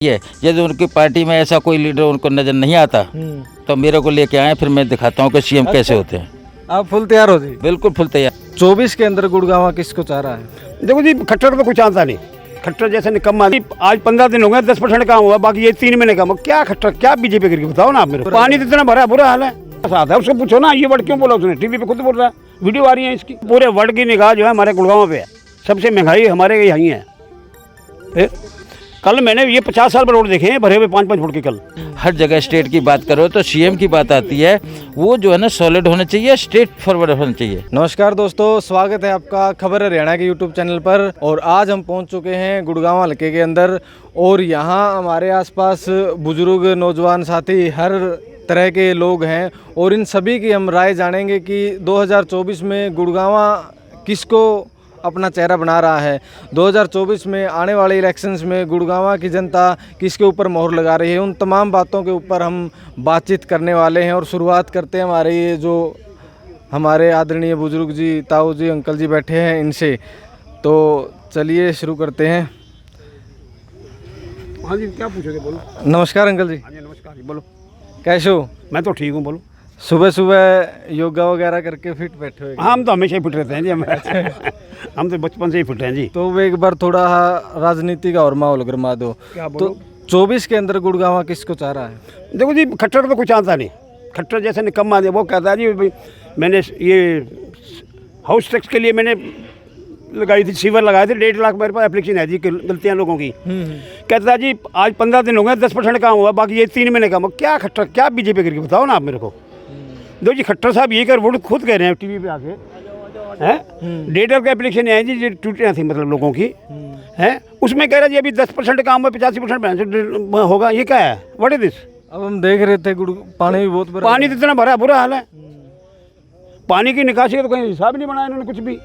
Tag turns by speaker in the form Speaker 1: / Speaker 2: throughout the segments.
Speaker 1: यदि उनकी पार्टी में ऐसा कोई लीडर उनको नजर नहीं आता तो मेरे को लेके आए, फिर मैं दिखाता हूँ कि सीएम कैसे होते हैं।
Speaker 2: आप फुल तैयार हो जी?
Speaker 1: बिल्कुल फुल तैयार।
Speaker 2: 24 के अंदर गुड़गांव किसको चाह रहा है?
Speaker 3: देखो जी, खट्टर तो कुछ आता नहीं। खट्टर जैसे निकम्मा, आज 15 दिन हो गए, 10% काम हुआ, बाकी ये 3 महीने काम। क्या खट्टर, क्या बीजेपी करके बताओ ना आप मेरे को। पानी तो इतना भरा, बुरा हाल है। साथ है उसको पूछो ना, ये वर्ड क्यों बोला उसने? टीवी पे खुद बोल रहा है, वीडियो आ रही है इसकी। पूरे वर्ड की निगाह जो है हमारे गुड़गांव पे है। सबसे महंगाई हमारे यहीं है। कल मैंने ये 50 साल पर रोड देखे हैं भरे हुए 5-5 फुट के। कल
Speaker 1: हर जगह स्टेट की बात करो तो सीएम की बात आती है, वो जो है ना सॉलिड होना चाहिए, स्ट्रेट फॉरवर्ड होना चाहिए।
Speaker 2: नमस्कार दोस्तों, स्वागत है आपका खबर हरियाणा के यूट्यूब चैनल पर। और आज हम पहुंच चुके हैं गुड़गांव हल्के के अंदर, और यहाँ हमारे आसपास बुजुर्ग, नौजवान साथी, हर तरह के लोग हैं, और इन सभी की हम राय जानेंगे कि 2024 में गुड़गांव किसको अपना चेहरा बना रहा है। 2024 में आने वाले इलेक्शंस में गुड़गांव की जनता किसके ऊपर मोहर लगा रही है, उन तमाम बातों के ऊपर हम बातचीत करने वाले हैं। और शुरुआत करते हैं हमारे ये जो हमारे आदरणीय बुजुर्ग जी, ताऊ जी, अंकल जी बैठे हैं इनसे। तो चलिए शुरू करते हैं।
Speaker 3: हाँ जी, क्या पूछोगे बोलो।
Speaker 2: नमस्कार अंकल जी।
Speaker 3: हाँ जी नमस्कार जी, बोलो।
Speaker 2: कैसे हो?
Speaker 3: मैं तो ठीक हूँ, बोलो।
Speaker 2: सुबह सुबह योगा वगैरह करके फिट बैठे हुए?
Speaker 3: हाँ, हम तो हमेशा ही फिट रहते हैं जी। हम तो बचपन से ही फिट हैं जी।
Speaker 2: तो एक बार थोड़ा राजनीति का और माहौल गरमा दो।
Speaker 3: क्या बोलो?
Speaker 2: तो 24 के अंदर गुड़गांव किसको चाह रहा है?
Speaker 3: देखो जी, खट्टर तो कुछ आता नहीं। खट्टर जैसे निकम्मा है, वो कहता है जी भाई मैंने ये हाउस टैक्स के लिए मैंने लगाई थी, सीवर लगाए थे, 1.5 लाख मेरे पास एप्लीकेशन है जी, गलतियाँ लोगों की। कहता है जी आज 15 दिन हो गए, 10% काम हुआ, बाकी ये 3 महीने काम। क्या खट्टर, क्या बीजेपी करके बताओ ना आप मेरे को। दो जी, खट्टर साहब ये कर, वो खुद कह रहे हैं टीवी पे आके, हैं 1.5 लाख एप्लीकेशन है जी, जो टूटियाँ थी मतलब लोगों की, हैं उसमें कह रहा है जी अभी 10% काम हुआ, 85% होगा। ये क्या है? What is this?
Speaker 2: अब हम देख रहे थे पानी भी बहुत भरा,
Speaker 3: पानी तो इतना भरा, बुरा हाल है। पानी की निकासी का तो कहीं हिसाब नहीं बनाया इन्होंने कुछ भी।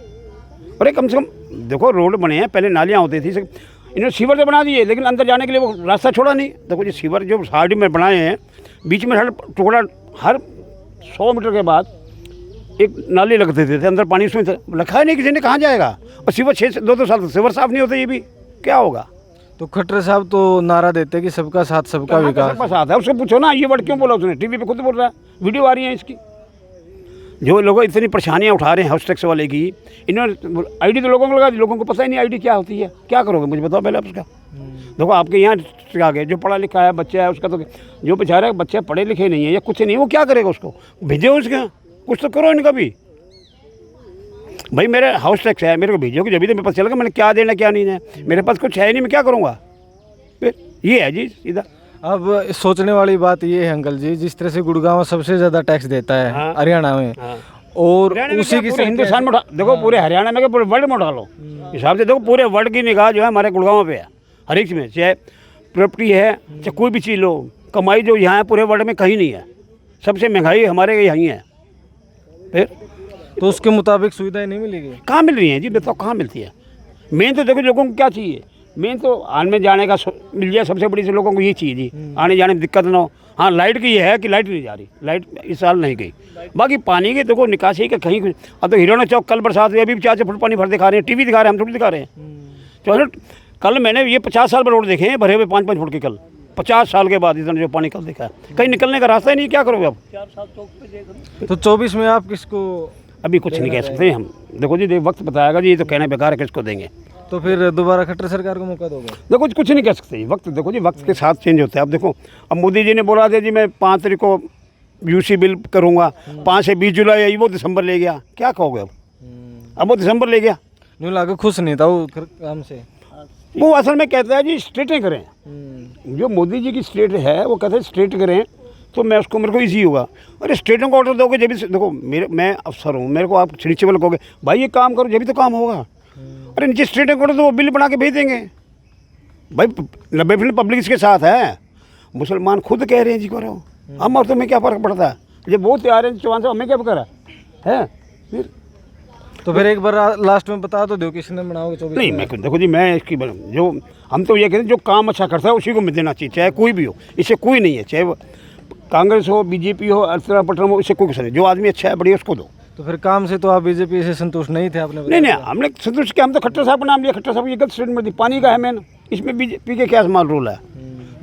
Speaker 3: अरे कम से कम देखो, रोड बने हैं, पहले नालियाँ होती थी, इन्होंने सीवर तो बना दिए, लेकिन अंदर जाने के लिए वो रास्ता छोड़ा नहीं। देखो जी, सीवर जो साइड में बनाए हैं, बीच में हर टुकड़ा, हर 100 मीटर के बाद एक नाली लग देते थे, अंदर पानी उसमें रखा है नहीं किसी ने, कहाँ जाएगा। और सीवर 2 साल सीवर साफ नहीं होते, ये भी क्या होगा।
Speaker 2: तो खट्टर साहब तो नारा देते कि सबका साथ सबका विकास।
Speaker 3: सबका साथ है, उसको पूछो ना, ये वर्ड क्यों बोला उसने? टीवी पे खुद बोल रहा है, वीडियो आ रही है इसकी। जो लोग इतनी परेशानियां उठा रहे हैं हाउस टैक्स वाले की, इन्होंने आईडी तो लोगों को लगा दी, लोगों को पता ही नहीं आईडी क्या होती है। क्या करोगे मुझे बताओ पहले आप उसका। देखो आपके यहाँ आ गए, जो पढ़ा लिखा है बच्चा है उसका, तो जो बेचारा बच्चे पढ़े लिखे नहीं है या कुछ नहीं, वो क्या करेगा? उसको भेजो, उसका कुछ तो करो इनका भी। भाई मेरा हाउस टैक्स है, मेरे को भेजोगे जब भी तो मेरे पास चलेगा मैंने क्या देना क्या नहीं है। मेरे पास कुछ है नहीं, मैं क्या करूँगा फिर? ये है जी सीधा।
Speaker 2: अब सोचने वाली बात ये है अंकल जी, जिस तरह से गुड़गांव सबसे ज़्यादा टैक्स देता है हरियाणा में, और उसी की
Speaker 3: पूरे हिंदुस्तान में देखो, पूरे हरियाणा में, पूरे वर्ल्ड में उठा लो हिसाब से। देखो पूरे वर्ल्ड की निगाह जो है हमारे गुड़गांव पे है, हर एक में, चाहे प्रॉपर्टी है, चाहे कोई भी चीज़ लो, कमाई जो यहाँ है पूरे वर्ल्ड में कहीं नहीं है। सबसे महंगाई हमारे यहीं है। फिर
Speaker 2: तो उसके मुताबिक सुविधाएं नहीं मिलेगी?
Speaker 3: कहाँ मिल रही हैं जी, बताओ कहाँ मिलती है? मेन तो देखो लोगों को क्या चाहिए, मेन तो आने जाने का मिल जाए, सबसे बड़ी से लोगों को ये चाहिए जी, आने जाने में दिक्कत ना हो। हाँ, लाइट की ये है कि लाइट नहीं जा रही, लाइट इस साल नहीं गई। बाकी पानी की देखो निकासी का कहीं, अब तो हिरोना चौक कल बरसात हुई, अभी 4 फुट पानी भर दिखा रहे हैं, टीवी दिखा रहे हैं, हम थोड़ी दिखा रहे हैं। तो कल मैंने ये 50 साल पर रोड देखे हैं भरे हुए 5-5 फुट के। कल 50 साल के बाद इतना जो पानी कल देखा है, कहीं निकलने का रास्ता ही नहीं। क्या करोगे अब? 4 चौक पे देख।
Speaker 2: तो 24 में आप किसको?
Speaker 3: अभी कुछ नहीं कह सकते हम। देखो जी, वक्त बताएगा जी, ये तो कहना बेकार है, किसको देंगे।
Speaker 2: तो फिर दोबारा खट्टर सरकार को मौका दोगे?
Speaker 3: देखो कुछ नहीं कह सकते जी, वक्त देखो जी, वक्त के साथ चेंज होता है। अब देखो, अब मोदी जी ने बोला था जी मैं 5 तारीख को यूसी बिल करूँगा, 5 से 20 जुलाई आई, वो दिसंबर ले गया। क्या कहोगे अब वो दिसंबर ले गया।
Speaker 2: नहीं लगा, खुश नहीं था वो काम से।
Speaker 3: वो असल में कहता है जी स्ट्रेटें करें। जो मोदी जी की स्टेट है वो कहते हैं स्ट्रेट करें, तो मैं उसको, मेरे को ईजी होगा। अरे स्टेटों को ऑर्डर दोगे जब भी, देखो मैं अफसर हूँ, मेरे को आप नीचे वाले कहोगे भाई ये काम करो, जब भी तो काम होगा। अरे नीचे स्टेटों को ऑर्डर दो, वो बिल बना के भेज देंगे। भाई 90% पब्लिक इसके साथ है। मुसलमान खुद कह रहे हैं जी करो, हम और तुम्हें क्या फ़र्क पड़ता है? जब वो तैयार है चौहान साहब, हमें क्या करा है फिर?
Speaker 2: तो फिर एक बार लास्ट में बता तो दो किसने बनाओगे 24?
Speaker 3: नहीं, मैं देखो जी, मैं इसकी जो हम तो ये कहते हैं जो काम अच्छा करता है उसी को देना चाहिए, चाहे कोई भी हो। इससे कोई नहीं है, चाहे वो कांग्रेस हो, बीजेपी हो, अल्तरा पटना हो, इससे कोई कुछ नहीं। जो आदमी अच्छा है बढ़िया उसको दो।
Speaker 2: तो फिर काम से तो आप बीजेपी से संतुष्ट नहीं थे? आपने
Speaker 3: नहीं, हमने संतुष्ट किया, हम तो खट्टर साहब का नाम लिया। खट्टर साहब ये गलत स्टेटमेंट दी, पानी का है मेन, इसमें बीजेपी के क्या माल रोल है।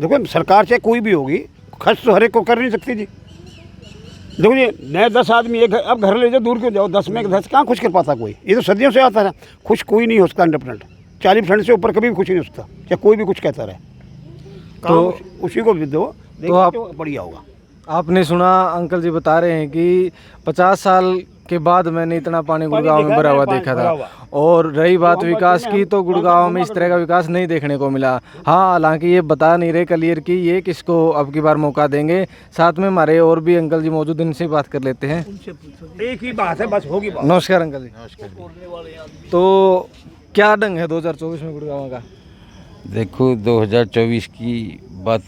Speaker 3: देखो सरकार चाहे कोई भी होगी, खर्च तो हर एक को कर नहीं सकती जी। देखो जी, नए 10 आदमी एक अब घर ले जाओ, दूर क्यों जाओ, 10 में 10 कहाँ खुश कर पाता कोई। ये तो सदियों से आता है, खुश कोई नहीं हो सकता 100%। 40% से ऊपर कभी भी खुश नहीं हो सकता, चाहे कोई भी कुछ कहता रहे। तो उसी को भी दो,
Speaker 2: तो आप
Speaker 3: बढ़िया होगा।
Speaker 2: आपने सुना, अंकल जी बता रहे हैं कि 50 साल के बाद मैंने इतना पानी गुड़गांव में भरा हुआ देखा था। और रही बात विकास की, तो गुड़गांव में इस तरह का विकास नहीं देखने को मिला। हाँ, हालांकि ये बता नहीं रहे क्लियर कि ये किसको अब की बार मौका देंगे। साथ में हमारे और भी अंकल जी मौजूद, इनसे बात कर लेते हैं।
Speaker 3: एक ही बात है, बस होगी बात।
Speaker 2: नमस्कार अंकल जी। नमस्कार। तो क्या ढंग है 2024 में गुड़गांव का?
Speaker 1: देखो 2024 की बात,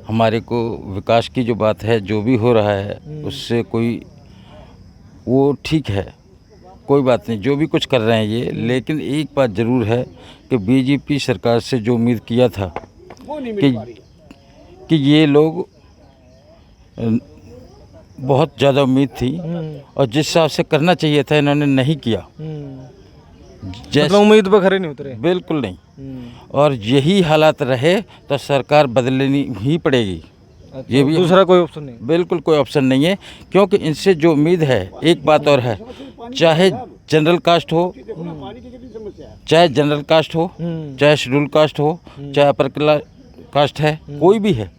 Speaker 1: हमारे को विकास की जो बात है, जो भी हो रहा है उससे कोई वो ठीक है, कोई बात नहीं, जो भी कुछ कर रहे हैं ये। लेकिन एक बात ज़रूर है कि बीजेपी सरकार से जो उम्मीद किया था कि ये लोग, बहुत ज़्यादा उम्मीद थी और जिस हिसाब से करना चाहिए था इन्होंने नहीं किया।
Speaker 2: मतलब उम्मीद पर खरे नहीं उतरे,
Speaker 1: बिल्कुल नहीं। और यही हालात रहे तो सरकार बदलनी ही पड़ेगी।
Speaker 2: अच्छा, ये भी दूसरा कोई ऑप्शन नहीं,
Speaker 1: बिल्कुल कोई ऑप्शन नहीं है, क्योंकि इनसे जो उम्मीद है। एक बात और है, चाहे जनरल कास्ट हो, चाहे जनरल कास्ट हो, चाहे शेड्यूल कास्ट हो, चाहे अपर कास्ट है, कोई भी है,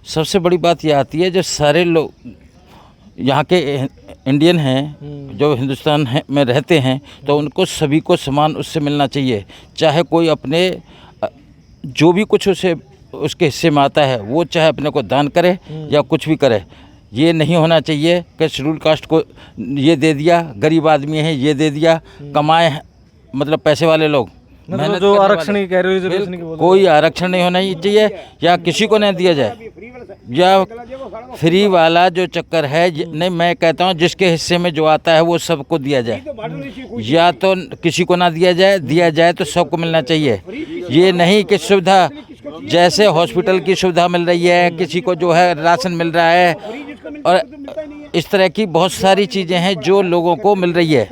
Speaker 1: सबसे बड़ी बात ये आती है जो सारे लोग यहाँ के इंडियन हैं, जो हिंदुस्तान में रहते हैं, तो उनको सभी को समान उससे मिलना चाहिए। चाहे कोई अपने जो भी कुछ उसे उसके हिस्से में आता है वो चाहे अपने को दान करे या कुछ भी करे। ये नहीं होना चाहिए कि शेड्यूल कास्ट को ये दे दिया, गरीब आदमी है ये दे दिया, कमाए मतलब पैसे वाले लोग,
Speaker 2: मतलब जो आरक्षण की कह रहे हो, रिजर्वेशन की बोल रहे हो,
Speaker 1: कोई आरक्षण नहीं होना चाहिए, या किसी को नहीं दिया जाए, या फ्री वाला जो चक्कर है नहीं। मैं कहता हूँ जिसके हिस्से में जो आता है वो सबको दिया जाए, या तो किसी को ना दिया जाए तो सबको मिलना चाहिए। ये नहीं कि सुविधा, जैसे हॉस्पिटल की सुविधा मिल रही है, किसी को जो है राशन मिल रहा है, और इस तरह की बहुत सारी चीज़ें हैं जो लोगों को मिल रही है।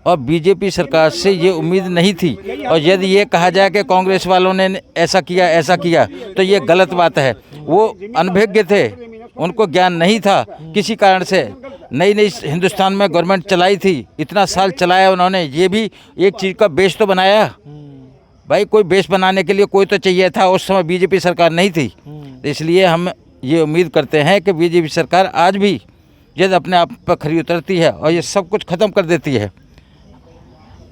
Speaker 1: और बीजेपी सरकार से ये उम्मीद नहीं थी। और यदि ये कहा जाए कि कांग्रेस वालों ने ऐसा किया तो ये गलत बात है। वो अनभिज्ञ थे, उनको ज्ञान नहीं था किसी कारण से। नई हिंदुस्तान में गवर्नमेंट चलाई थी, इतना साल चलाया उन्होंने, ये भी एक चीज़ का बेस तो बनाया भाई। कोई बेस बनाने के लिए कोई तो चाहिए था, उस समय बीजेपी सरकार नहीं थी। तो इसलिए हम ये उम्मीद करते हैं कि बीजेपी सरकार आज भी यदि अपने आप पर खरी उतरती है और ये सब कुछ ख़त्म कर देती है।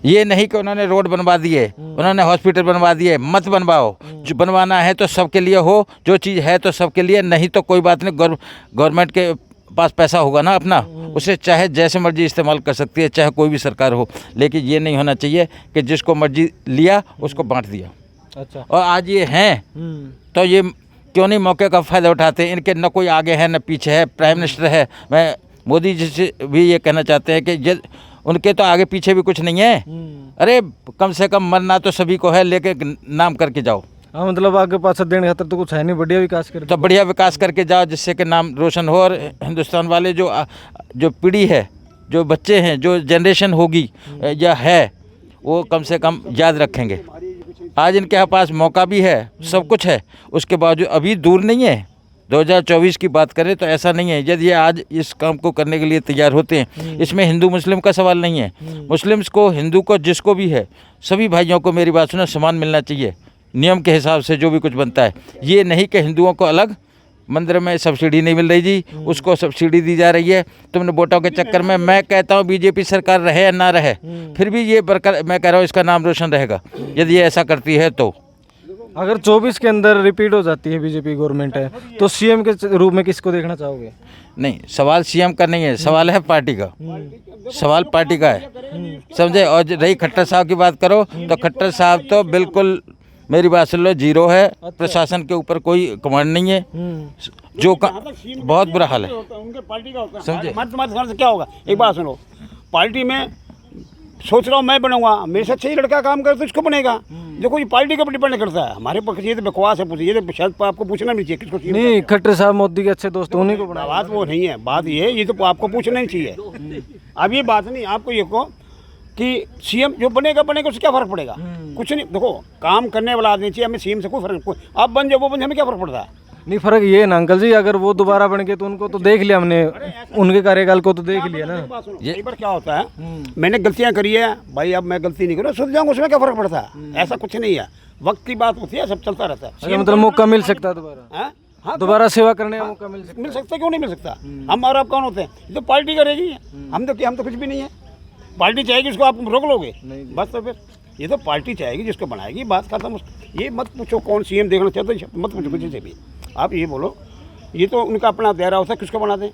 Speaker 1: ये नहीं कि उन्होंने रोड बनवा दिए, उन्होंने हॉस्पिटल बनवा दिए, मत बनवाओ। जो बनवाना है तो सबके लिए हो, जो चीज़ है तो सबके लिए, नहीं तो कोई बात नहीं। गवर्नमेंट के पास पैसा होगा ना अपना, उसे चाहे जैसे मर्जी इस्तेमाल कर सकती है, चाहे कोई भी सरकार हो। लेकिन ये नहीं होना चाहिए कि जिसको मर्जी लिया उसको बांट दिया।
Speaker 2: अच्छा,
Speaker 1: और आज ये हैं तो ये क्यों नहीं मौके का फ़ायदा उठाते हैं? इनके न कोई आगे है न पीछे है, प्राइम मिनिस्टर है। मैं मोदी जी से भी ये कहना चाहते हैं कि उनके तो आगे पीछे भी कुछ नहीं है। अरे कम से कम मरना तो सभी को है, लेके नाम करके जाओ।
Speaker 2: हाँ, मतलब आगे पास देने खातर तो कुछ है नहीं, बढ़िया विकास कर,
Speaker 1: तो बढ़िया विकास करके जाओ जिससे कि नाम रोशन हो। और हिंदुस्तान वाले जो पीढ़ी है, जो बच्चे हैं, जो जनरेशन होगी या है, वो कम से कम याद रखेंगे। आज इनके पास मौका भी है, सब कुछ है, उसके बावजूद अभी दूर नहीं है। 2024 की बात करें तो ऐसा नहीं है। यदि ये आज इस काम को करने के लिए तैयार होते हैं, इसमें हिंदू मुस्लिम का सवाल नहीं है। मुस्लिम्स को, हिंदू को, जिसको भी है, सभी भाइयों को मेरी बात सुनो, समान मिलना चाहिए नियम के हिसाब से जो भी कुछ बनता है। ये नहीं कि हिंदुओं को अलग मंदिर में सब्सिडी नहीं मिल रही जी, उसको सब्सिडी दी जा रही है। तुमने वोटों के चक्कर में, मैं कहता हूँ बीजेपी सरकार रहे या ना रहे, फिर भी ये बरकरार, मैं कह रहा हूँ इसका नाम रोशन रहेगा यदि ये ऐसा करती है। तो
Speaker 2: अगर 24 के अंदर रिपीट हो जाती है बीजेपी गवर्नमेंट है, तो सीएम के रूप में किसको देखना चाहोगे?
Speaker 1: नहीं, सवाल सीएम का नहीं है, सवाल है पार्टी का। सवाल पार्टी का है, समझे। और रही खट्टर साहब की बात करो तो खट्टर साहब तो बिल्कुल मेरी बात सुन लो, जीरो है। प्रशासन के ऊपर कोई कमांड नहीं है, जो बहुत बुरा हाल है।
Speaker 3: उनके पार्टी का होता है,
Speaker 1: समझे।
Speaker 3: मत क्या होगा, एक बात सुनो, पार्टी में सोच रहा हूँ मैं बनूंगा, मेरे से अच्छा ही लड़का काम करे तो इसको बनेगा। देखो ये पार्टी के ऊपर डिपेंड करता है। हमारे पक्ष ये तो बकवास है, ये तो शायद आपको पूछना नहीं चाहिए किसको चाहिए।
Speaker 2: नहीं, खट्टर साहब मोदी के अच्छे दोस्त, उन्हीं को बनाया।
Speaker 3: बात वो नहीं है, बात ये तो आपको पूछना ही चाहिए। अब ये बात नहीं, आपको ये कहो कि सीएम जो बनेगा उससे क्या फ़र्क पड़ेगा? कुछ नहीं। देखो, काम करने वाला आदमी चाहिए, हमें सीएम से कोई फ़र्क नहीं। आप बन जाओ, वो बन जाए, हमें क्या फ़र्क पड़ता है?
Speaker 2: नहीं, फर्क ये है ना अंकल जी, अगर वो दोबारा बन गए तो उनको तो देख लिया हमने, उनके कार्यकाल को तो देख लिया ना।
Speaker 3: कई बार क्या होता है, मैंने गलतियां करी है भाई, अब मैं गलती नहीं करूँ, सुधर जाऊंगा, उसमें क्या फ़र्क पड़ता है? ऐसा कुछ नहीं है, वक्त की बात होती है, सब चलता रहता है।
Speaker 2: अच्छा, मतलब मौका मिल सकता है दोबारा?
Speaker 3: हाँ हाँ,
Speaker 2: दोबारा सेवा करने का मौका मिल सकता
Speaker 3: मिल सकता है, क्यों नहीं मिल सकता? हम और आप कौन होते हैं? ये तो पार्टी करेगी, हम तो कुछ भी नहीं है। पार्टी चाहेगी, उसको आप रोक लोगे? बस, तो फिर ये तो पार्टी चाहेगी, जिसको बनाएगी, बात खत्म। ये मत पूछो कौन सीएम देखना चाहते हो, मत पूछो किसी से भी। आप ये बोलो, ये तो उनका अपना दायरा होता है, किसको बना दें?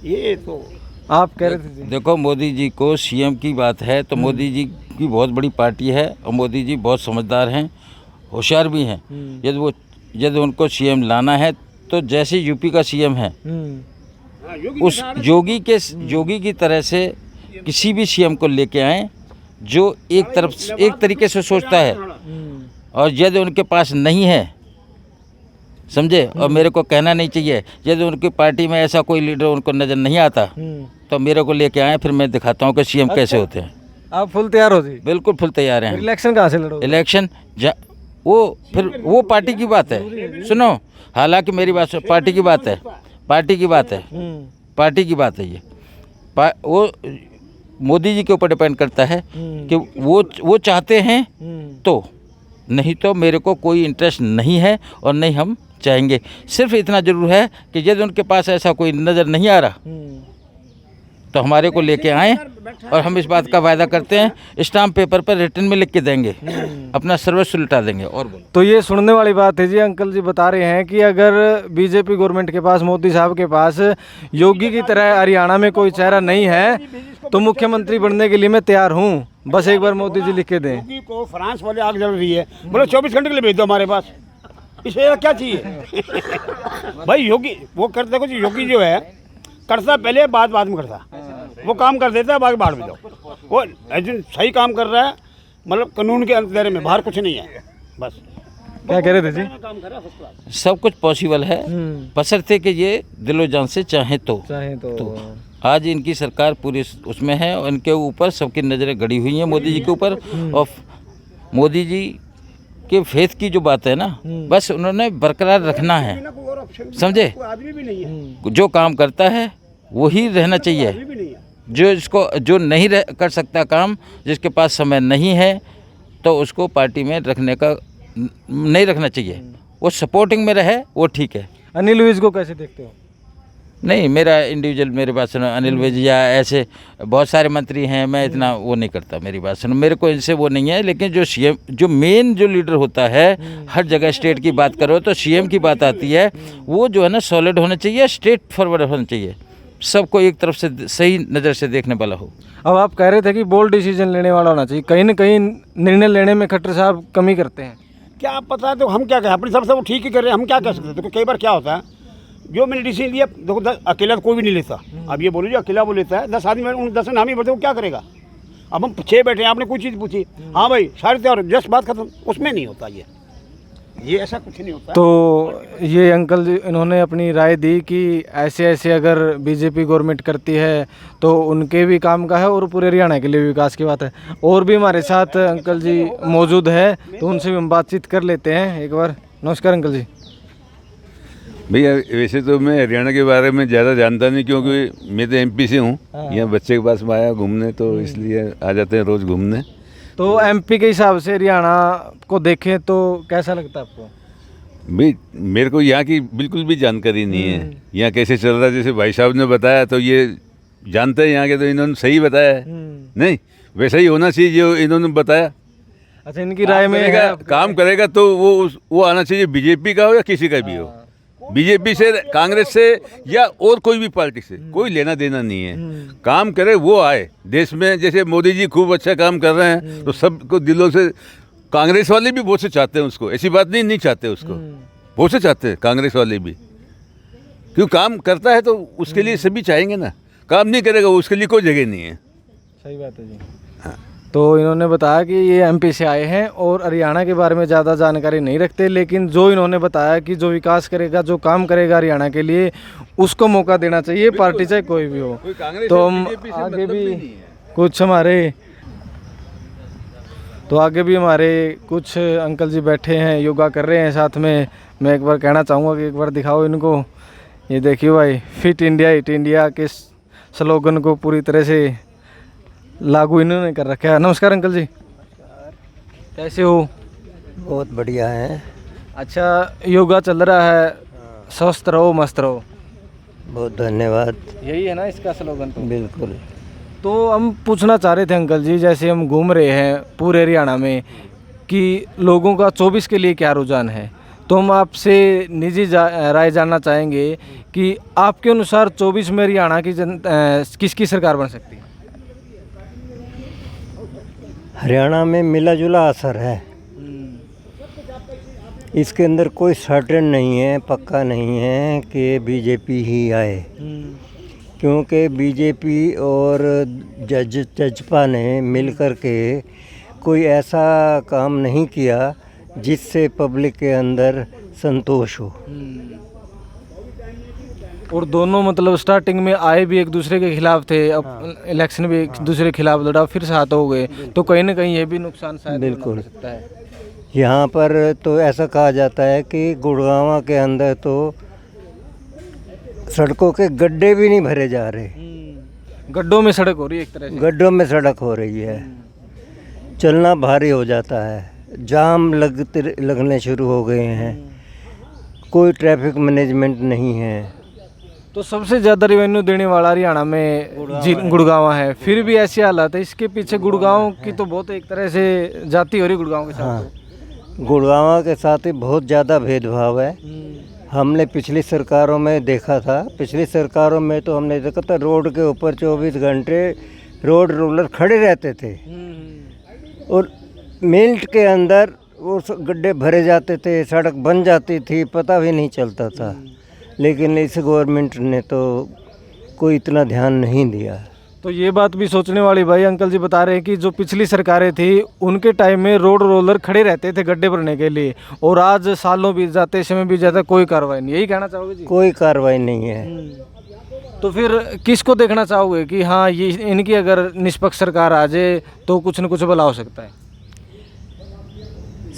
Speaker 3: ये तो
Speaker 2: आप कह रहे थे जी।
Speaker 1: देखो, मोदी जी को सीएम की बात है तो मोदी जी की बहुत बड़ी पार्टी है और मोदी जी बहुत समझदार हैं, होशियार भी हैं। यदि उनको सीएम लाना है तो जैसे यूपी का सीएम है उस योगी की तरह से किसी भी सीएम को लेके आए जो एक तरीके से सोचता है, और यदि उनके पास नहीं है, समझे, और मेरे को कहना नहीं चाहिए, यदि उनकी पार्टी में ऐसा कोई लीडर उनको नज़र नहीं आता तो मेरे को लेके आए, फिर मैं दिखाता हूँ कि सीएम कैसे होते हैं।
Speaker 2: आप फुल तैयार हो जी?
Speaker 1: बिल्कुल फुल तैयार हैं।
Speaker 2: इलेक्शन कहाँ से लड़ोगे?
Speaker 1: इलेक्शन वो पार्टी की बात है। सुनो, हालांकि मेरी बात सुनो, पार्टी की बात है ये। वो मोदी जी के ऊपर डिपेंड करता है कि वो चाहते हैं तो, नहीं तो मेरे को कोई इंटरेस्ट नहीं है और नहीं हम चाहेंगे। सिर्फ इतना जरूर है कि यदि उनके पास ऐसा कोई नज़र नहीं आ रहा तो हमारे को लेके आए, और हम इस बात का वायदा करते हैं, स्टाम्प पेपर पर रिटर्न में लिख के देंगे, अपना सर्वस्व लुटा देंगे। और बोलो।
Speaker 2: तो ये सुनने वाली बात है जी। अंकल जी बता रहे हैं कि अगर बीजेपी गवर्नमेंट के पास, मोदी साहब के पास योगी की तरह हरियाणा में कोई चेहरा नहीं है तो मुख्यमंत्री बनने के लिए मैं तैयार हूँ, बस एक बार मोदी जी लिख के दें।
Speaker 3: योगी को फ्रांस वाले आग जल रही है, बोलो 24 घंटे के लिए भेज दो हमारे पास, इसे क्या चाहिए? भाई योगी वो करते, कुछ योगी जो है करता पहले, बाद में करता, वो काम कर देता है, बाद में जाओ। वो एजेंट सही काम कर रहा है, मतलब कानून के दायरे में, बाहर कुछ नहीं है। बस
Speaker 2: क्या कह रहे थे जी?
Speaker 3: काम कर रहा है, फर्स्ट क्लास।
Speaker 1: सब कुछ पॉसिबल है, बशर्ते कि ये दिलो जान से चाहे तो। आज इनकी सरकार पूरी उसमें है और इनके ऊपर सबकी नज़रें गड़ी हुई हैं मोदी जी के ऊपर, और मोदी जी के फेथ की जो बात है ना, बस उन्होंने बरकरार रखना है, समझे। जो काम करता है वही रहना चाहिए, जो नहीं कर सकता काम, जिसके पास समय नहीं है तो उसको पार्टी में रखने का नहीं रखना चाहिए। वो सपोर्टिंग में रहे, वो ठीक है।
Speaker 2: अनिल विज को कैसे देखते हो?
Speaker 1: नहीं, मेरा इंडिविजुअल, मेरे बात सुनो, अनिल विज या ऐसे बहुत सारे मंत्री हैं, मैं इतना वो नहीं करता, मेरी बात सुनो, मेरे को इनसे वो नहीं है। लेकिन जो सीएम, जो मेन जो लीडर होता है, हर जगह स्टेट की बात करो तो सीएम की बात आती है, वो जो है ना सॉलिड होना चाहिए, स्ट्रेट फॉरवर्ड होना चाहिए, सबको एक तरफ से सही नज़र से देखने वाला हो।
Speaker 2: अब आप कह रहे थे कि बोल्ड डिसीजन लेने वाला होना चाहिए, कहीं ना कहीं निर्णय लेने में खट्टर साहब कमी करते हैं।
Speaker 3: क्या पता है, तो हम क्या कहें, अपनी तरफ से वो ठीक ही कर रहे हैं, हम क्या कह सकते हैं। तो कई बार क्या होता है, जो मैंने डिसीजन लिया, देखो अकेला तो कोई भी नहीं लेता। अब ये बोलो जो अकेला वो लेता है, 10 आदमी उन 10 नाम ही बढ़ते, वो क्या करेगा? अब हम 6 बैठे हैं, आपने कोई चीज़ पूछी, हाँ भाई सारे तैयार, जस्ट बात खत्म, उसमें नहीं होता ये ऐसा कुछ नहीं होता।
Speaker 2: तो ये अंकल जी इन्होंने अपनी राय दी कि ऐसे अगर बीजेपी गवर्नमेंट करती है तो उनके भी काम का है और पूरे हरियाणा के लिए भी विकास की बात है। और भी हमारे साथ अंकल जी मौजूद है, तो उनसे भी हम बातचीत कर लेते हैं एक बार। नमस्कार अंकल जी।
Speaker 4: भैया वैसे तो मैं हरियाणा के बारे में ज़्यादा जानता नहीं, क्योंकि मैं तो एमपी से हूँ। यहाँ बच्चे के पास में आया घूमने, तो इसलिए आ जाते हैं रोज़ घूमने।
Speaker 2: तो एमपी के हिसाब से हरियाणा को देखें तो कैसा लगता है आपको?
Speaker 4: भाई मेरे को यहाँ की बिल्कुल भी जानकारी नहीं है, यहाँ कैसे चल रहा है। जैसे भाई साहब ने बताया तो ये जानते हैं यहाँ के, तो इन्होंने सही बताया है। नहीं, वैसा ही होना चाहिए जो इन्होंने बताया।
Speaker 2: अच्छा, इनकी राय में
Speaker 4: काम करेगा तो वो आना चाहिए, बीजेपी का हो या किसी का भी हो, बीजेपी से, कांग्रेस से या और कोई भी पार्टी से, कोई लेना देना नहीं है। काम करे वो आए देश में। जैसे मोदी जी खूब अच्छा काम कर रहे हैं तो सबको दिलों से, कांग्रेस वाले भी बहुत से चाहते हैं उसको, ऐसी बात नहीं चाहते उसको, बहुत से चाहते हैं कांग्रेस वाले भी, क्यों काम करता है तो उसके लिए सभी चाहेंगे ना। काम नहीं करेगा उसके लिए कोई जगह नहीं है।
Speaker 2: सही बात है जी। हाँ। तो इन्होंने बताया कि ये एमपी से आए हैं और हरियाणा के बारे में ज़्यादा जानकारी नहीं रखते, लेकिन जो इन्होंने बताया कि जो विकास करेगा, जो काम करेगा हरियाणा के लिए, उसको मौका देना चाहिए, पार्टी चाहे कोई भी हो। तो हम आगे भी कुछ हमारे तो आगे भी हमारे कुछ अंकल जी बैठे हैं, योगा कर रहे हैं साथ में। मैं एक बार कहना चाहूँगा कि एक बार दिखाओ इनको। ये देखिए भाई, फिट इंडिया हिट इंडिया के स्लोगन को पूरी तरह से लागू इन्होंने कर रखा है। नमस्कार अंकल जी, कैसे हो?
Speaker 5: बहुत बढ़िया है।
Speaker 2: अच्छा, योगा चल रहा है, स्वस्थ रहो मस्त रहो,
Speaker 5: बहुत धन्यवाद।
Speaker 2: यही है ना इसका स्लोगन? तो
Speaker 5: बिल्कुल।
Speaker 2: तो हम पूछना चाह रहे थे अंकल जी, जैसे हम घूम रहे हैं पूरे हरियाणा में, कि लोगों का 24 के लिए क्या रुझान है, तो हम आपसे निजी राय जानना चाहेंगे कि आपके अनुसार 24 में हरियाणा की किसकी सरकार बन सकती है?
Speaker 5: हरियाणा में मिला जुला असर है, इसके अंदर कोई सर्टेन नहीं है, पक्का नहीं है कि बीजेपी ही आए, क्योंकि बीजेपी और जजपा ने मिलकर के कोई ऐसा काम नहीं किया जिससे पब्लिक के अंदर संतोष हो।
Speaker 2: और दोनों मतलब स्टार्टिंग में आए भी एक दूसरे के खिलाफ थे, अब इलेक्शन भी एक दूसरे के खिलाफ लड़ा, फिर साथ हो गए, तो कहीं ना कहीं ये भी नुकसान शायद
Speaker 5: बिल्कुल
Speaker 2: हो सकता है।
Speaker 5: यहाँ पर तो ऐसा कहा जाता है कि गुड़गांव के अंदर तो सड़कों के गड्ढे भी नहीं भरे जा रहे,
Speaker 2: गड्ढों में सड़क हो रही है एक तरह से।
Speaker 5: गड्ढों में सड़क हो रही है, चलना भारी हो जाता है, जाम लगने शुरू हो गए हैं, कोई ट्रैफिक मैनेजमेंट नहीं है।
Speaker 2: तो सबसे ज़्यादा रेवेन्यू देने वाला हरियाणा में गुड़गांव है, फिर भी ऐसी हालत है। इसके पीछे गुड़गांव की तो बहुत एक तरह से जाति हो रही गुड़गांव के साथ।
Speaker 5: हाँ, गुड़गांव के साथ ही बहुत ज़्यादा भेदभाव है। हमने पिछली सरकारों में देखा था, पिछली सरकारों में तो हमने देखा था रोड के ऊपर 24 घंटे रोड रोलर खड़े रहते थे और मिनट के अंदर वो गड्ढे भरे जाते थे, सड़क बन जाती थी, पता भी नहीं चलता था। लेकिन इस गवर्नमेंट ने तो कोई इतना ध्यान नहीं दिया।
Speaker 2: तो ये बात भी सोचने वाली भाई, अंकल जी बता रहे हैं कि जो पिछली सरकारें थी उनके टाइम में रोड रोलर खड़े रहते थे गड्ढे भरने के लिए, और आज सालों बीत जाते, समय बीत जाता, कोई कार्रवाई नहीं। यही कहना चाहोगे जी?
Speaker 5: कोई कार्रवाई नहीं है।
Speaker 2: तो फिर किसको देखना चाहोगे कि हाँ ये इनकी अगर निष्पक्ष सरकार आ जाए तो कुछ न कुछ भला हो सकता है?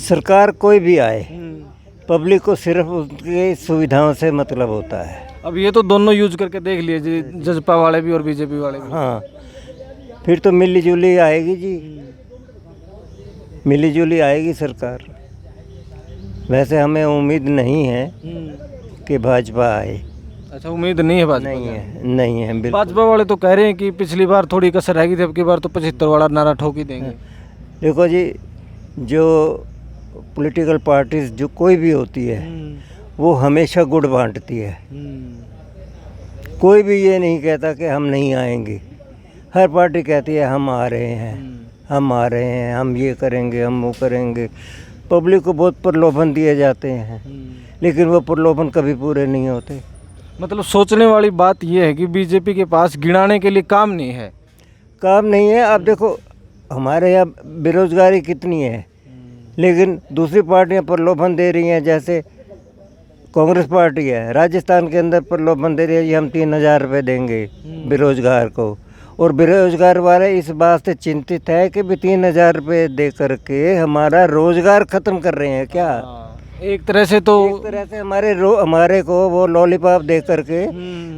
Speaker 5: सरकार कोई भी आए, पब्लिक को सिर्फ उसकी सुविधाओं से मतलब होता है।
Speaker 2: अब ये तो दोनों यूज करके देख लिए जी, जजपा वाले भी और बीजेपी वाले भी।
Speaker 5: हाँ, फिर तो मिली जुली आएगी जी, मिली जुली आएगी सरकार। वैसे हमें उम्मीद नहीं है कि भाजपा आए।
Speaker 2: अच्छा, उम्मीद नहीं है भाजपा?
Speaker 5: नहीं है बिल्कुल।
Speaker 2: भाजपा वाले तो कह रहे हैं कि पिछली बार थोड़ी कसर रहेगी, अब की बार तो 75 वाला नारा ठोक ही देंगे।
Speaker 5: देखो जी, जो पॉलिटिकल पार्टीज जो कोई भी होती है वो हमेशा गुड़ बांटती है, कोई भी ये नहीं कहता कि हम नहीं आएंगे। हर पार्टी कहती है हम आ रहे हैं, हम आ रहे हैं, हम ये करेंगे, हम वो करेंगे। पब्लिक को बहुत प्रलोभन दिए जाते हैं, लेकिन वो प्रलोभन कभी पूरे नहीं होते।
Speaker 2: मतलब सोचने वाली बात यह है कि बीजेपी के पास गिनाने के लिए काम नहीं है।
Speaker 5: काम नहीं है। अब देखो हमारे यहाँ बेरोजगारी कितनी है, लेकिन दूसरी पार्टियाँ प्रलोभन दे रही हैं। जैसे कांग्रेस पार्टी है, राजस्थान के अंदर प्रलोभन दे रही है, ये हम 3000 रुपये देंगे बेरोजगार को, और बेरोजगार वाले इस बात से चिंतित है कि भी 3000 रुपये दे करके हमारा रोजगार ख़त्म कर रहे हैं क्या?
Speaker 2: एक तरह से तो
Speaker 5: एक तरह से हमारे को वो लॉलीपॉप दे करके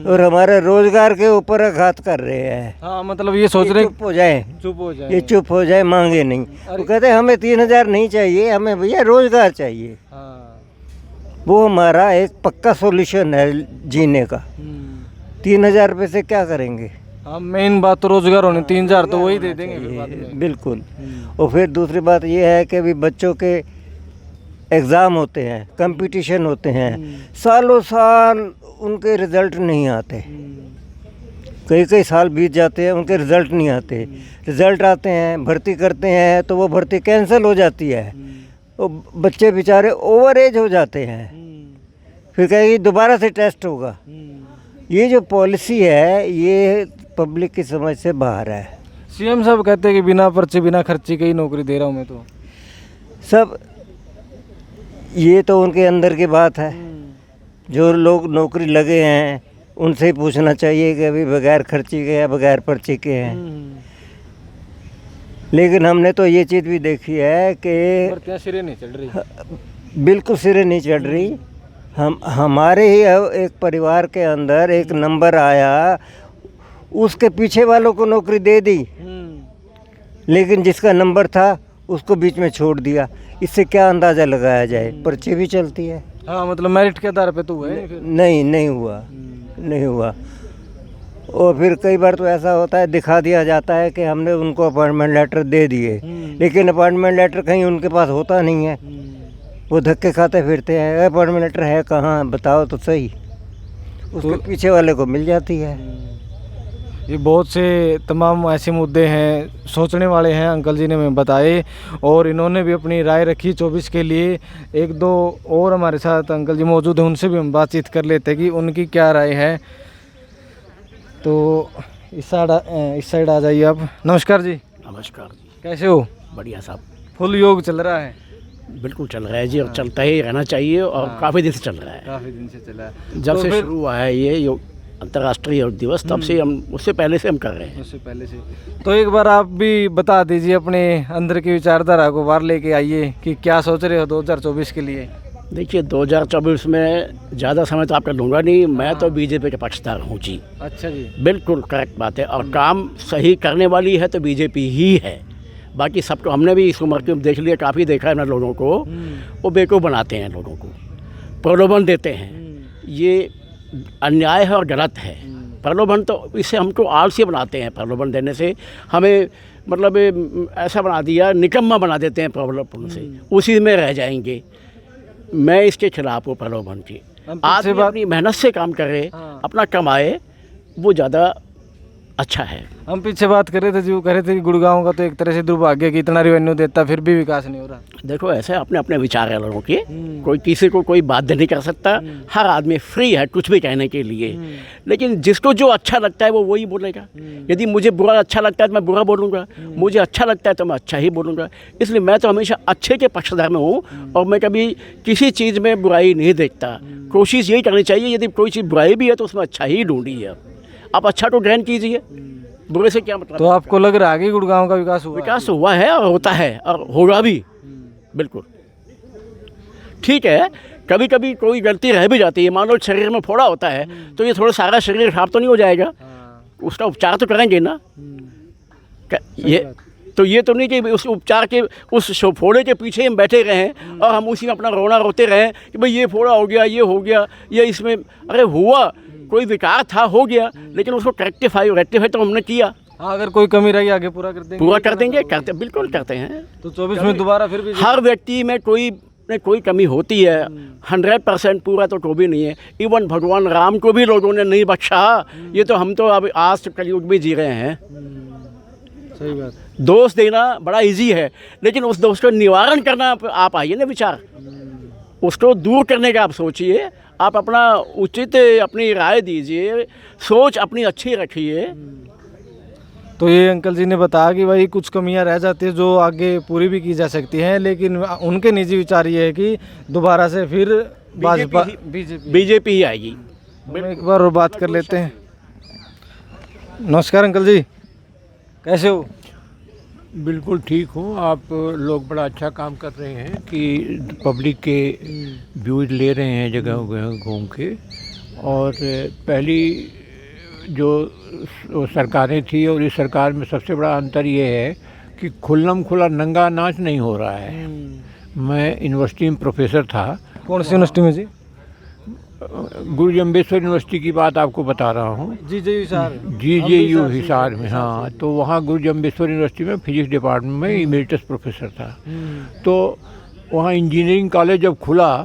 Speaker 5: और हमारे रोजगार के ऊपर आघात कर रहे हैं।
Speaker 2: हाँ, मतलब ये सोच रहे
Speaker 5: चुप हो जाए,
Speaker 2: चुप हो जाए,
Speaker 5: ये चुप हो जाए, मांगे नहीं। वो कहते हैं हमें 3000 नहीं चाहिए, हमें भैया रोजगार चाहिए। वो हमारा एक पक्का सॉल्यूशन है जीने का। 3000 रुपये से क्या करेंगे?
Speaker 2: हाँ, मेन बात तो रोजगार होने, 3000 तो वही दे देंगे फिर बाद में।
Speaker 5: बिल्कुल। और फिर दूसरी बात ये है कि भी बच्चों के एग्ज़ाम होते हैं, कंपटीशन होते हैं, सालों साल उनके रिज़ल्ट नहीं आते, कई कई साल बीत जाते हैं, उनके रिज़ल्ट नहीं आते। रिज़ल्ट आते हैं, भर्ती करते हैं तो वो भर्ती कैंसिल हो जाती है, वो बच्चे बेचारे ओवर एज हो जाते हैं, फिर कहेगी दोबारा से टेस्ट होगा। ये जो पॉलिसी है ये पब्लिक की समझ से बाहर है।
Speaker 2: सीएम साहब कहते हैं कि बिना पर्चे बिना खर्चे की नौकरी दे रहा हूँ मैं, तो
Speaker 5: सब ये तो उनके अंदर की बात है। जो लोग नौकरी लगे हैं उनसे ही पूछना चाहिए कि अभी बगैर खर्ची के या बगैर पर्ची के हैं। लेकिन हमने तो ये चीज़ भी देखी है कि
Speaker 2: भर्तियाँ सिरे नहीं चढ़ रही।
Speaker 5: बिल्कुल सिरे नहीं चढ़ रही। हमारे ही एक परिवार के अंदर एक नंबर आया, उसके पीछे वालों को नौकरी दे दी, लेकिन जिसका नंबर था उसको बीच में छोड़ दिया। इससे क्या अंदाज़ा लगाया जाए? पर्ची भी चलती है।
Speaker 2: हाँ, मतलब मेरिट के आधार पे तो हुआ है फिर?
Speaker 5: नहीं हुआ, नहीं हुआ। और फिर कई बार तो ऐसा होता है, दिखा दिया जाता है कि हमने उनको अपॉइंटमेंट लेटर दे दिए, लेकिन अपॉइंटमेंट लेटर कहीं उनके पास होता नहीं है। वो धक्के खाते फिरते हैं, अपॉइंटमेंट लेटर है कहाँ, बताओ तो सही। उसके पीछे वाले को मिल जाती है।
Speaker 2: ये बहुत से तमाम ऐसे मुद्दे हैं, सोचने वाले हैं, अंकल जी ने हमें बताए और इन्होंने भी अपनी राय रखी 24 के लिए। एक दो और हमारे साथ अंकल जी मौजूद हैं, उनसे भी हम बातचीत कर लेते हैं कि उनकी क्या राय है। तो इस साइड आ जाइए आप। नमस्कार जी।
Speaker 6: नमस्कार जी।
Speaker 2: कैसे हो?
Speaker 6: बढ़िया साहब।
Speaker 2: फुल योग चल रहा है?
Speaker 6: बिल्कुल चल रहा है जी, और चलता ही रहना चाहिए, और काफ़ी दिन से चल रहा है।
Speaker 2: काफ़ी दिन से चला है।
Speaker 6: जब
Speaker 2: तो
Speaker 6: से
Speaker 2: फिर-
Speaker 6: शुरू हुआ है ये योग, अंतर्राष्ट्रीय योग दिवस, तब से हम, उससे पहले से हम कर रहे हैं।
Speaker 2: उससे पहले से। तो एक बार आप भी बता दीजिए, अपने अंदर की विचारधारा को बाहर लेके आइए कि क्या सोच रहे हो 2024 के लिए।
Speaker 6: देखिए, 2024 में ज़्यादा समय तो आपका लूँगा नहीं, मैं तो बीजेपी के पक्षधर हूँ जी।
Speaker 2: अच्छा जी।
Speaker 6: बिल्कुल करेक्ट बात है, और काम सही करने वाली है तो बीजेपी ही है। बाकी सबको हमने भी इस उम्र में देख लिया, काफ़ी देखा है ना लोगों को, वो बेवकूफ़ बनाते हैं लोगों को, प्रलोभन देते हैं। ये अन्याय है और गलत है। प्रलोभन तो इससे हमको आलसी बनाते हैं, प्रलोभन देने से हमें मतलब ऐसा बना दिया, निकम्मा बना देते हैं प्रलोभन से, उसी में रह जाएंगे। मैं इसके खिलाफ हूँ प्रलोभन की। आदमी अपनी मेहनत से काम करे, अपना कमाए, वो ज़्यादा अच्छा है।
Speaker 2: हम पीछे बात कर रहे थे जी, वो कह रहे थे कि गुड़गांव का तो एक तरह से दुर्भाग्य कि इतना रेवेन्यू देता फिर भी विकास नहीं हो रहा।
Speaker 6: देखो, ऐसे अपने अपने विचार है लोगों के, कोई किसी को कोई बाध्य नहीं कर सकता। हर आदमी फ्री है कुछ भी कहने के लिए, लेकिन जिसको जो अच्छा लगता है वो वही बोलेगा। यदि मुझे बुरा अच्छा लगता है तो मैं बुरा बोलूँगा, मुझे अच्छा लगता है तो मैं अच्छा ही बोलूँगा। इसलिए मैं तो हमेशा अच्छे के पक्षधर में हूँ, और मैं कभी किसी चीज़ में बुराई नहीं देखता। कोशिश यही करनी चाहिए, यदि कोई चीज़ बुराई भी है तो उसमें अच्छा ही ढूंढिए। आप अच्छा को ग्रहण कीजिए, बुरे से क्या मतलब।
Speaker 2: तो आपको लग रहा है कि गुड़गांव का विकास हुआ?
Speaker 6: विकास हुआ है और होता है और होगा भी, बिल्कुल। ठीक है, कभी कभी कोई गलती रह भी जाती है, मान लो शरीर में फोड़ा होता है तो ये थोड़ा सारा शरीर खराब तो नहीं हो जाएगा, उसका उपचार तो करेंगे ना। ये तो नहीं कि उस उपचार के उस फोड़े के पीछे हम बैठे रहें और हम उसी में अपना रोना रोते रहें कि भाई ये फोड़ा हो गया, ये हो गया, ये इसमें, अरे हुआ, कोई विकार था, हो गया, लेकिन उसको रेक्टिफाई तो हमने किया।
Speaker 2: हाँ, अगर कोई कमी रही आगे पूरा कर देंगे।
Speaker 6: पूरा कर देंगे, करते, बिल्कुल करते हैं।
Speaker 2: तो 24 में दोबारा फिर भी
Speaker 6: हर व्यक्ति में कोई कमी होती है, 100% पूरा तो कोई भी नहीं है। इवन भगवान राम को भी लोगों ने नहीं बख्शा। ये तो हम तो अब आज कलयुग में जी रहे हैं।
Speaker 2: सही बात।
Speaker 6: दोष देना बड़ा इजी है, लेकिन उस दोष को निवारण करना आप आइए ना, विचार उसको दूर करने का आप सोचिए। आप अपना उचित अपनी राय दीजिए, सोच अपनी अच्छी रखिए।
Speaker 2: तो ये अंकल जी ने बताया कि भाई कुछ कमियां रह जाती है जो आगे पूरी भी की जा सकती हैं, लेकिन उनके निजी विचार ये है कि दोबारा से फिर भाजपा
Speaker 6: बीजेपी ही आएगी।
Speaker 2: एक बार और बात कर लेते हैं। नमस्कार अंकल जी, कैसे हो?
Speaker 7: बिल्कुल ठीक हूँ। आप लोग बड़ा अच्छा काम कर रहे हैं कि पब्लिक के व्यूज ले रहे हैं जगह घूम के। और पहली जो सरकारें थी और इस सरकार में सबसे बड़ा अंतर ये है कि खुल्लम खुला नंगा नाच नहीं हो रहा है। मैं यूनिवर्सिटी में प्रोफेसर था।
Speaker 2: कौन सी यूनिवर्सिटी में जी?
Speaker 7: गुरु जम्बेश्वर यूनिवर्सिटी की बात आपको बता रहा हूँ। GJU हिसार में। हाँ, तो वहाँ गुरु जम्बेश्वर यूनिवर्सिटी में फिजिक्स डिपार्टमेंट में इमेरिटस प्रोफेसर था। तो वहाँ इंजीनियरिंग कॉलेज जब खुला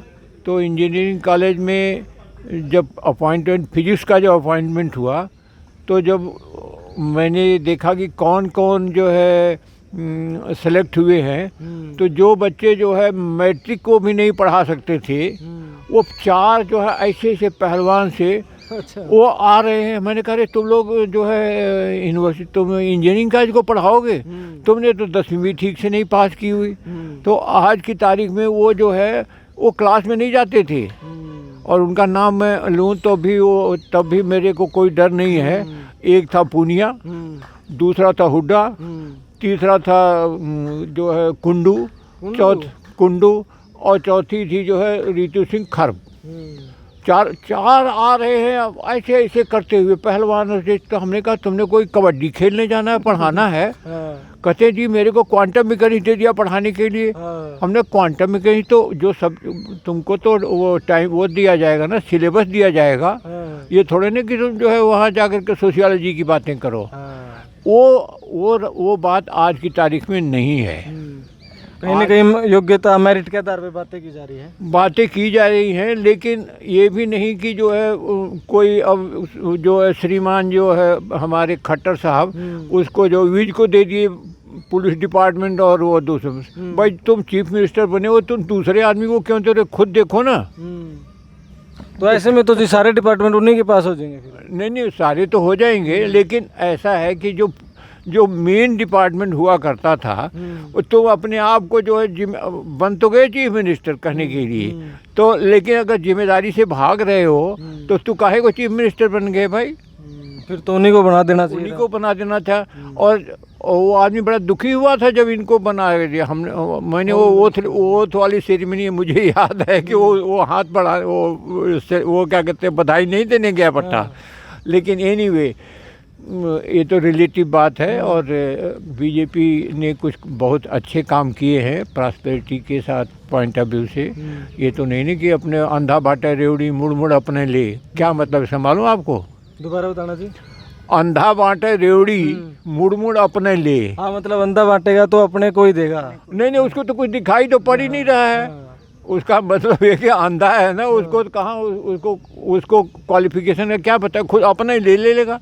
Speaker 7: तो इंजीनियरिंग कॉलेज में जब अपॉइंटमेंट, फिजिक्स का जब अपॉइंटमेंट हुआ, तो जब मैंने देखा कि कौन कौन जो है सेलेक्ट हुए हैं, तो जो बच्चे जो है मैट्रिक को भी नहीं पढ़ा सकते थे, वो 4 जो है ऐसे पहलवान से वो आ रहे हैं। मैंने कहा, तुम लोग जो है यूनिवर्सिटी, तुम इंजीनियरिंग कॉलेज को पढ़ाओगे? तुमने तो 10वीं भी ठीक से नहीं पास की हुई। तो आज की तारीख में वो जो है वो क्लास में नहीं जाते थे, और उनका नाम मैं लूँ तो भी वो, तब भी मेरे को कोई डर नहीं है। एक था पूनिया, दूसरा था हुड्डा, तीसरा था जो है कुंडू, कुंडू और चौथी थी जो है रितु सिंह खर्ब। चार आ रहे हैं। अब ऐसे ऐसे करते हुए पहलवानों से तो हमने कहा तुमने कोई कबड्डी खेलने जाना है, पढ़ाना है? कहते जी मेरे को क्वांटम मैकेनिक्स दे दिया पढ़ाने के लिए। हमने क्वांटम मैकेनिक्स तो जो सब तुमको तो वो टाइम वो दिया जाएगा ना, सिलेबस दिया जाएगा। ये थोड़े ना कि तुम जो है वहाँ जाकर के सोशियोलॉजी की बातें करो। वो बात आज की तारीख में नहीं है।
Speaker 2: कहीं ना कहीं योग्यता मेरिट के आधार पे बातें की जा रही हैं, लेकिन ये भी नहीं कि जो है कोई अब जो है श्रीमान जो है हमारे खट्टर साहब उसको जो वीज को दे दिए पुलिस डिपार्टमेंट और वो दूसरे। भाई तुम चीफ मिनिस्टर बने हो, तुम दूसरे आदमी को क्यों दे रहे? खुद देखो ना। तो ऐसे में तो जी सारे डिपार्टमेंट उन्हीं के पास हो जाएंगे फिर।
Speaker 7: नहीं सारे तो हो जाएंगे, लेकिन ऐसा है कि जो मेन डिपार्टमेंट हुआ करता था तो अपने आप को जो है बन तो गए चीफ मिनिस्टर कहने के लिए, तो लेकिन अगर जिम्मेदारी से भाग रहे हो तो तू काहे को चीफ मिनिस्टर बन गए भाई?
Speaker 2: फिर तो उन्हीं को बना देना चाहिए,
Speaker 7: उन्हीं को बना देना था। और वो आदमी बड़ा दुखी हुआ था जब इनको बना दिया हमने। मैंने वो वाली सेरेमनी मुझे याद है कि वो हाथ बढ़ा वो क्या कहते हैं बधाई नहीं देने गया पट्टा। लेकिन एनीवे ये तो रिलेटिव बात है। और बीजेपी ने कुछ बहुत अच्छे काम किए हैं प्रॉस्पेरिटी के साथ पॉइंट ऑफ व्यू से। ये तो नहीं कि अपने अंधा बाटा रेवड़ी मुड़ मुड़ अपने ले। क्या मतलब संभालूं आपको?
Speaker 2: दोबारा बताना जी।
Speaker 7: अंधा बाटे रेवड़ी मुड़ मुड़ अपने ले।
Speaker 2: हाँ मतलब अंधा बांटेगा तो अपने को ही देगा।
Speaker 7: नहीं उसको तो कुछ दिखाई तो पड़ ही नहीं रहा है। उसका मतलब ये कि अंधा है ना, उसको कहाँ उसको क्वालिफिकेशन का क्या पता, खुद अपना ही ले लेगा।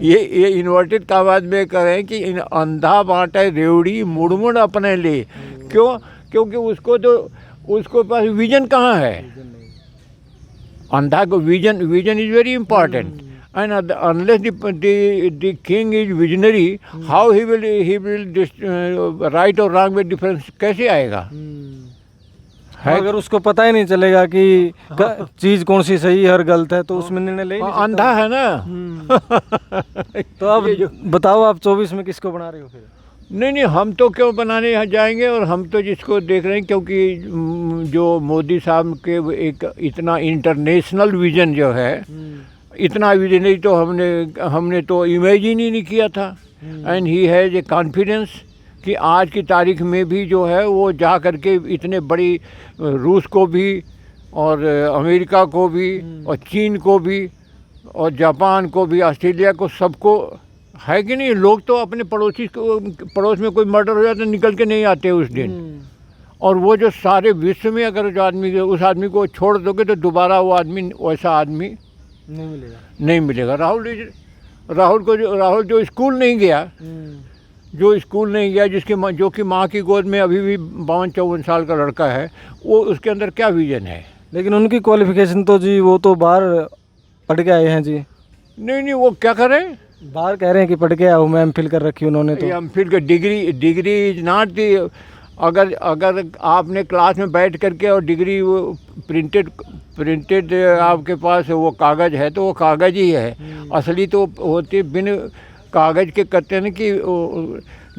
Speaker 7: ये इन्वर्टेड कावाज में करें कि अंधा बांटे रेवड़ी मुड़ मुड़ अपने ले। क्यों? क्योंकि उसको पास विजन कहाँ है? अंधा को vision is very important. And unless the king is visionary, how he will right or wrong with difference कैसे आएगा?
Speaker 2: अगर उसको पता ही नहीं चलेगा कि चीज कौन सी सही है और गलत है तो उसमें निर्णय ले नहीं सकता।
Speaker 7: अंधा है ना।
Speaker 2: तो अब बताओ आप 24 में किसको बना रहे हो फिर?
Speaker 7: नहीं हम तो क्यों बनाने जाएंगे। और हम तो जिसको देख रहे हैं, क्योंकि जो मोदी साहब के एक इतना इंटरनेशनल विजन जो है, इतना विजन तो हमने तो इमेजिन ही नहीं किया था। And he has a confidence कि आज की तारीख में भी जो है वो जा करके इतने बड़ी रूस को भी और अमेरिका को भी और चीन को भी और जापान को भी, ऑस्ट्रेलिया को, सबको है कि नहीं। लोग तो अपने पड़ोस में कोई मर्डर हो जाता निकल के नहीं आते उस दिन। और वो जो सारे विश्व में अगर जो आदमी उस आदमी को छोड़ दोगे तो दोबारा वो आदमी वैसा आदमी नहीं मिलेगा। राहुल जो स्कूल नहीं गया, जो कि माँ की गोद में अभी भी 52-54 साल का लड़का है, वो उसके अंदर क्या विजन है?
Speaker 2: लेकिन उनकी क्वालिफिकेशन तो जी वो तो बाहर पढ़ के आए हैं जी।
Speaker 7: नहीं वो क्या करें,
Speaker 2: बाहर कह रहे हैं कि पढ़ के आया हूँ मैं, एमफिल कर रखी उन्होंने। तो
Speaker 7: एमफिल का डिग्री इज नॉट दी। अगर आपने क्लास में बैठ करके और डिग्री प्रिंटेड आपके पास वो कागज़ है तो वो कागज़ ही है। असली तो होती बिन कागज़ के कहते हैं कि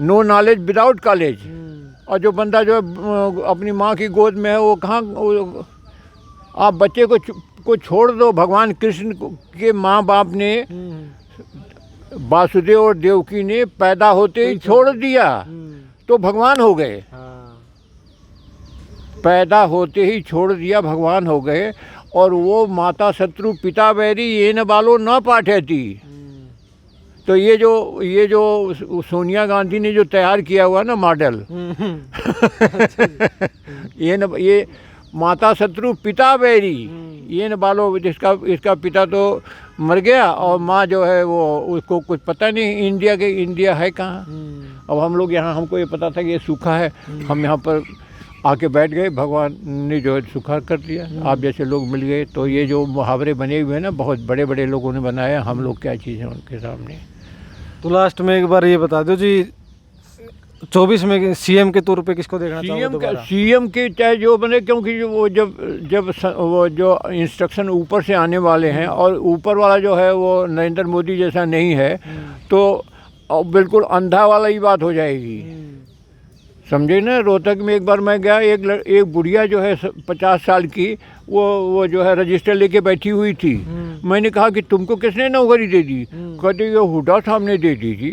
Speaker 7: नो नॉलेज विदाउट कॉलेज। और जो बंदा जो अपनी माँ की गोद में है वो कहाँ, आप बच्चे को छोड़ दो। भगवान कृष्ण के माँ बाप ने वासुदेव और देवकी ने पैदा होते ही छोड़ दिया तो भगवान हो गए। पैदा होते ही छोड़ दिया भगवान हो गए। और वो माता शत्रु पिता वैरी ये न बालो न पाठेती। तो ये जो सोनिया गांधी ने जो तैयार किया हुआ ना मॉडल, ये माता शत्रु पिता वैरी ये न बालो, इसका पिता तो मर गया और माँ जो है वो उसको कुछ पता नहीं इंडिया है कहाँ। अब हम लोग यहाँ, हमको ये पता था कि ये सूखा है, हम यहाँ पर आके बैठ गए, भगवान ने जो है सूखा कर दिया। आप जैसे लोग मिल गए। तो ये जो मुहावरे बने हुए हैं ना, बहुत बड़े बड़े लोगों ने बनाया, हम लोग क्या चीज़ है उनके सामने।
Speaker 2: तो लास्ट में एक बार ये बता दो जी, 24 में सीएम के तौर पे किसको देखना चाहोगे?
Speaker 7: सीएम के चाहे जो बने, क्योंकि वो जब वो जो इंस्ट्रक्शन ऊपर से आने वाले हैं और ऊपर वाला जो है वो नरेंद्र मोदी जैसा नहीं है, तो और बिल्कुल अंधा वाला ही बात हो जाएगी। समझे ना, रोहतक में एक बार मैं गया, एक बुढ़िया जो है 50 साल की, वो जो है रजिस्टर लेके बैठी हुई थी। मैंने कहा कि तुमको किसने नौकरी दे दी? कहते ये हुड्डा साहब ने दे दी थी।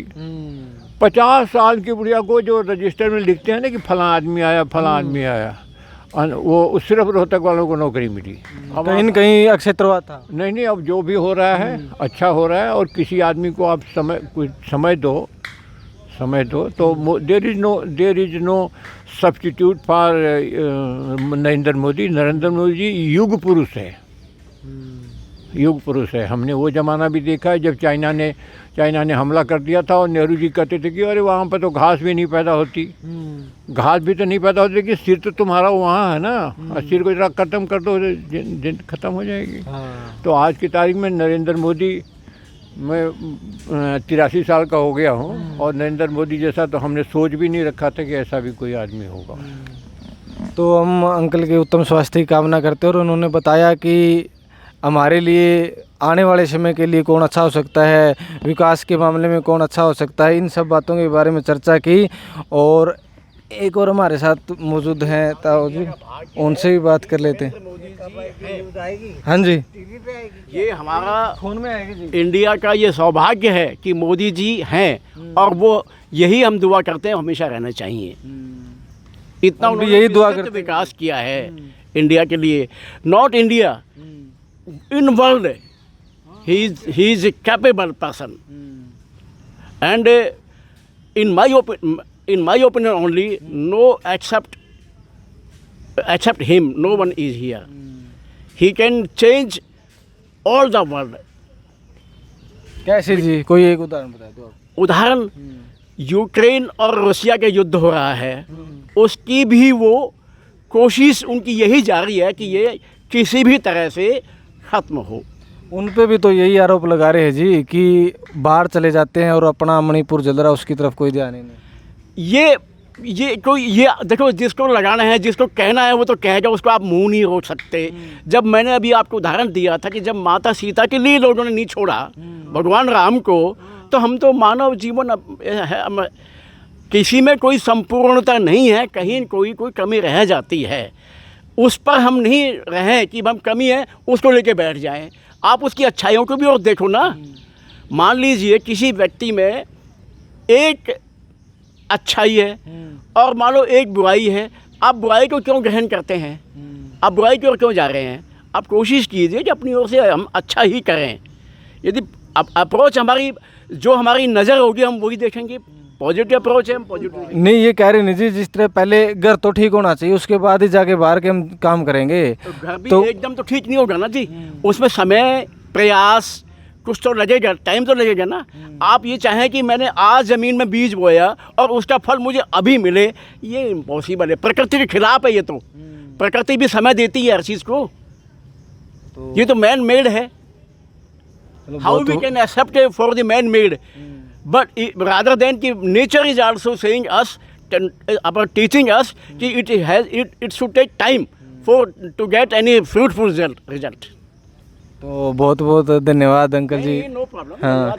Speaker 7: 50 साल की बुढ़िया को जो रजिस्टर में लिखते हैं ना कि फलां आदमी आया, फलां आदमी आया, वो सिर्फ रोहतक वालों को नौकरी मिली। अब
Speaker 2: कहीं न कहीं अक्षेत्रवाद था।
Speaker 7: नहीं, अब जो भी हो रहा है अच्छा हो रहा है, और किसी आदमी को आप कुछ समय दो तो there is no substitute for Narendra Modi ji युग पुरुष है, युग पुरुष है। हमने वो ज़माना भी देखा है जब चाइना ने हमला कर दिया था, और नेहरू जी कहते थे कि अरे वहाँ पर तो घास भी नहीं पैदा होती, घास भी तो नहीं पैदा होती, कि सिर तो तुम्हारा वहाँ है ना, और सिर को जरा ख़त्म कर दो, दिन ख़त्म हो जाएगी। तो आज की तारीख में नरेंद्र मोदी, मैं 83 साल का हो गया हूँ, और नरेंद्र मोदी जैसा तो हमने सोच भी नहीं रखा था कि ऐसा भी कोई आदमी होगा।
Speaker 2: तो हम अंकल के उत्तम स्वास्थ्य की कामना करते हैं, और उन्होंने बताया कि हमारे लिए आने वाले समय के लिए कौन अच्छा हो सकता है, विकास के मामले में कौन अच्छा हो सकता है, इन सब बातों के बारे में चर्चा की। और एक और हमारे साथ मौजूद हैं ताऊ जी, उनसे भी बात कर लेते हैं। हाँ जी,
Speaker 6: ये हमारा
Speaker 2: फोन में आएगी जी।
Speaker 6: इंडिया का ये सौभाग्य है कि मोदी जी हैं, और वो यही हम दुआ करते हैं हमेशा रहना चाहिए। इतना
Speaker 2: हम भी यही दुआ
Speaker 6: उन्होंने
Speaker 2: करते हैं।
Speaker 6: विकास किया है इंडिया के लिए, not India, in world he is a capable person, and in my opinion only, no except him, no one is here. He can change all the world.
Speaker 2: कैसे जी, कोई एक उदाहरण बता दो आप।
Speaker 6: उदाहरण, यूक्रेन और रशिया के युद्ध हो रहा है, उसकी भी वो कोशिश उनकी यही जारी है कि ये किसी भी तरह से ख़त्म हो।
Speaker 2: उन पे भी तो यही आरोप लगा रहे हैं जी कि बाहर चले जाते हैं और अपना मणिपुर जल रहा, उसकी तरफ कोई ध्यान ही नहीं।
Speaker 6: ये देखो, जिसको लगाना है, जिसको कहना है वो तो कहेगा, उसको आप मुंह नहीं रोक सकते। जब मैंने अभी आपको उदाहरण दिया था कि जब माता सीता के लिए लोगों ने नहीं छोड़ा भगवान राम को, तो हम तो मानव जीवन है, किसी में कोई संपूर्णता नहीं है, कहीं कोई कमी रह जाती है, उस पर हम नहीं रहें कि हम कमी है उसको लेके बैठ जाएं। आप उसकी अच्छाइयों को भी और देखो ना। मान लीजिए किसी व्यक्ति में एक अच्छाई है और मान लो एक बुराई है, आप बुराई को क्यों ग्रहण करते हैं? आप बुराई की ओर क्यों जा रहे हैं? आप कोशिश कीजिए कि अपनी ओर से हम अच्छा ही करें। यदि अप्रोच हमारी नज़र होगी, हम वही देखेंगे। पॉजिटिव अप्रोच है, हम पॉजिटिव
Speaker 2: नहीं, ये कह रहे नहीं जी, जिस तरह पहले घर तो ठीक होना चाहिए, उसके बाद ही जाके बाहर के हम काम करेंगे।
Speaker 6: तो घर भी तो एकदम तो ठीक नहीं होगा ना जी, उसमें समय, प्रयास कुछ तो लगेगा, टाइम तो लगेगा ना। आप ये चाहें कि मैंने आज ज़मीन में बीज बोया और उसका फल मुझे अभी मिले, ये इम्पॉसिबल है, प्रकृति के खिलाफ है ये तो। प्रकृति भी समय देती है हर चीज़ को, ये तो मैन मेड है। How we can accept for the man made, but rather than कि nature is also saying us, about teaching us कि it should take time to get any fruitful result.
Speaker 2: तो बहुत बहुत धन्यवाद अंकल जी।
Speaker 6: No problem.
Speaker 2: हाँ।